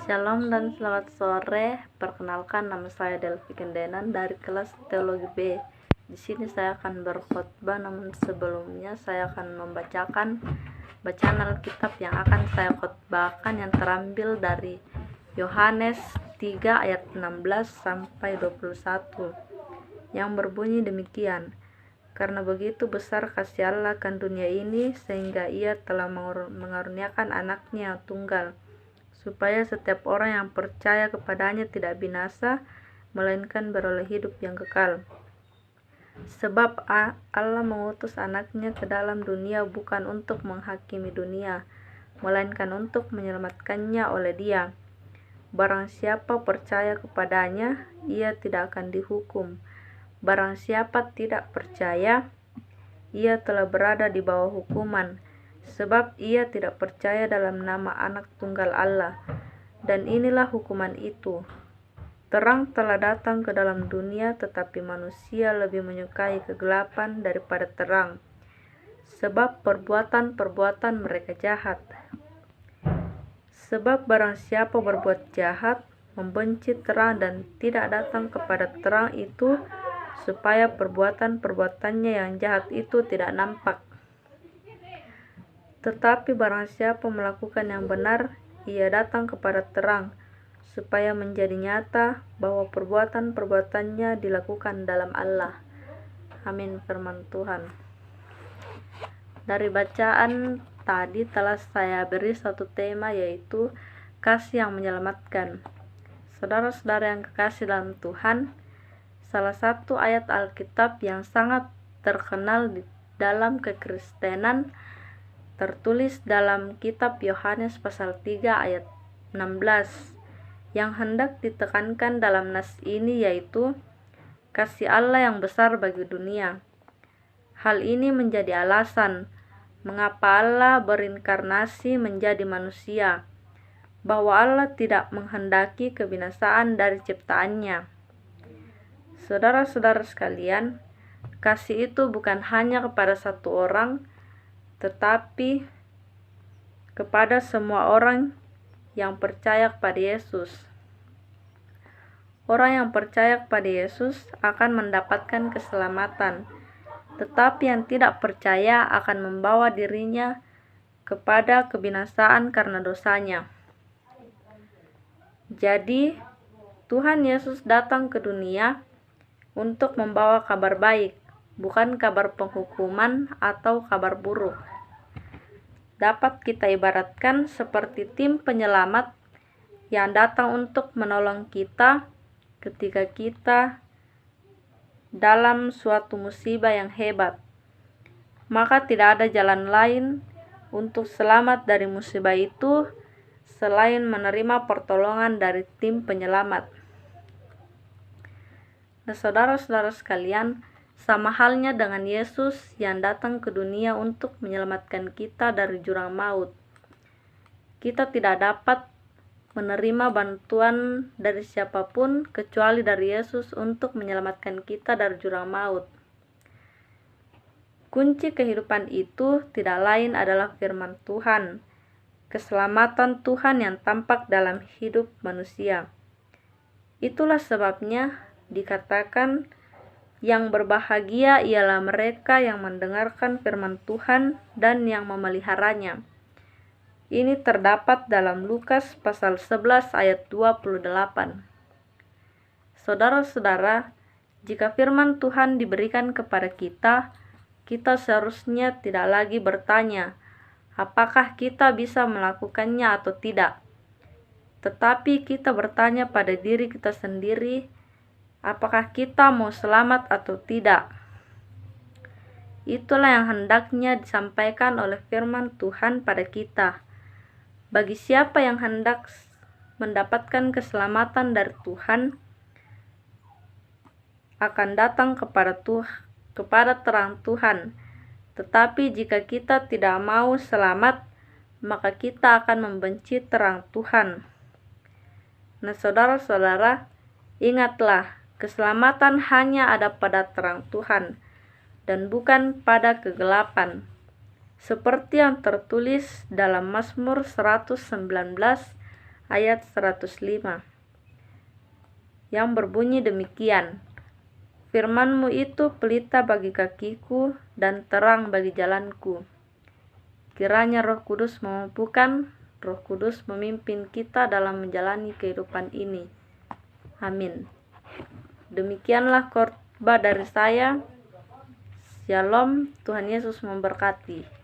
Shalom dan selamat sore. Perkenalkan, nama saya Delvi Kendenan dari kelas Teologi B. Di sini saya akan berkhotbah, namun sebelumnya saya akan membacakan bacaan Alkitab yang akan saya khotbahkan yang terambil dari Yohanes 3 ayat 16 sampai 21 yang berbunyi demikian. Karena begitu besar kasih Allah akan dunia ini sehingga Ia telah mengaruniakan anaknya yang tunggal, supaya setiap orang yang percaya kepadanya tidak binasa, melainkan beroleh hidup yang kekal. Sebab Allah mengutus anaknya ke dalam dunia bukan untuk menghakimi dunia, melainkan untuk menyelamatkannya oleh Dia. Barang siapa percaya kepadanya, ia tidak akan dihukum. Barang siapa tidak percaya, ia telah berada di bawah hukuman, sebab ia tidak percaya dalam nama Anak Tunggal Allah. Dan inilah hukuman itu: terang telah datang ke dalam dunia, tetapi manusia lebih menyukai kegelapan daripada terang, sebab perbuatan-perbuatan mereka jahat. Sebab barang siapa berbuat jahat, membenci terang dan tidak datang kepada terang itu, supaya perbuatan-perbuatannya yang jahat itu tidak nampak. Tetapi barang siapa melakukan yang benar, ia datang kepada terang, supaya menjadi nyata bahwa perbuatan-perbuatannya dilakukan dalam Allah. Amin. Firman Tuhan. Dari bacaan tadi telah saya beri satu tema, yaitu kasih yang menyelamatkan. Saudara-saudara yang kekasih dalam Tuhan, salah satu ayat Alkitab yang sangat terkenal di dalam kekristenan tertulis dalam kitab Yohanes pasal 3 ayat 16. Yang hendak ditekankan dalam nas ini yaitu kasih Allah yang besar bagi dunia. Hal ini menjadi alasan mengapa Allah berinkarnasi menjadi manusia, bahwa Allah tidak menghendaki kebinasaan dari ciptaannya. Saudara-saudara sekalian, kasih itu bukan hanya kepada satu orang, tetapi kepada semua orang yang percaya kepada Yesus. Orang yang percaya kepada Yesus akan mendapatkan keselamatan, tetapi yang tidak percaya akan membawa dirinya kepada kebinasaan karena dosanya. Jadi, Tuhan Yesus datang ke dunia untuk membawa kabar baik, bukan kabar penghukuman atau kabar buruk. Dapat kita ibaratkan seperti tim penyelamat yang datang untuk menolong kita ketika kita dalam suatu musibah yang hebat. Maka tidak ada jalan lain untuk selamat dari musibah itu selain menerima pertolongan dari tim penyelamat. Nah, saudara-saudara sekalian, sama halnya dengan Yesus yang datang ke dunia untuk menyelamatkan kita dari jurang maut. Kita tidak dapat menerima bantuan dari siapapun kecuali dari Yesus untuk menyelamatkan kita dari jurang maut. Kunci kehidupan itu tidak lain adalah firman Tuhan, keselamatan Tuhan yang tampak dalam hidup manusia. Itulah sebabnya dikatakan, yang berbahagia ialah mereka yang mendengarkan firman Tuhan dan yang memeliharanya. Ini terdapat dalam Lukas pasal 11 ayat 28. Saudara-saudara, jika firman Tuhan diberikan kepada kita, kita seharusnya tidak lagi bertanya, apakah kita bisa melakukannya atau tidak. Tetapi kita bertanya pada diri kita sendiri, apakah kita mau selamat atau tidak. Itulah yang hendaknya disampaikan oleh firman Tuhan pada kita. Bagi siapa yang hendak mendapatkan keselamatan dari Tuhan, akan datang kepada terang Tuhan. Tetapi jika kita tidak mau selamat, maka kita akan membenci terang Tuhan. Nah, saudara-saudara, ingatlah, keselamatan hanya ada pada terang Tuhan dan bukan pada kegelapan. Seperti yang tertulis dalam Mazmur 119 ayat 105, yang berbunyi demikian, "Firman-Mu itu pelita bagi kakiku dan terang bagi jalanku." Kiranya Roh Kudus memampukan, Roh Kudus memimpin kita dalam menjalani kehidupan ini. Amin. Demikianlah khotbah dari saya. Shalom, Tuhan Yesus memberkati.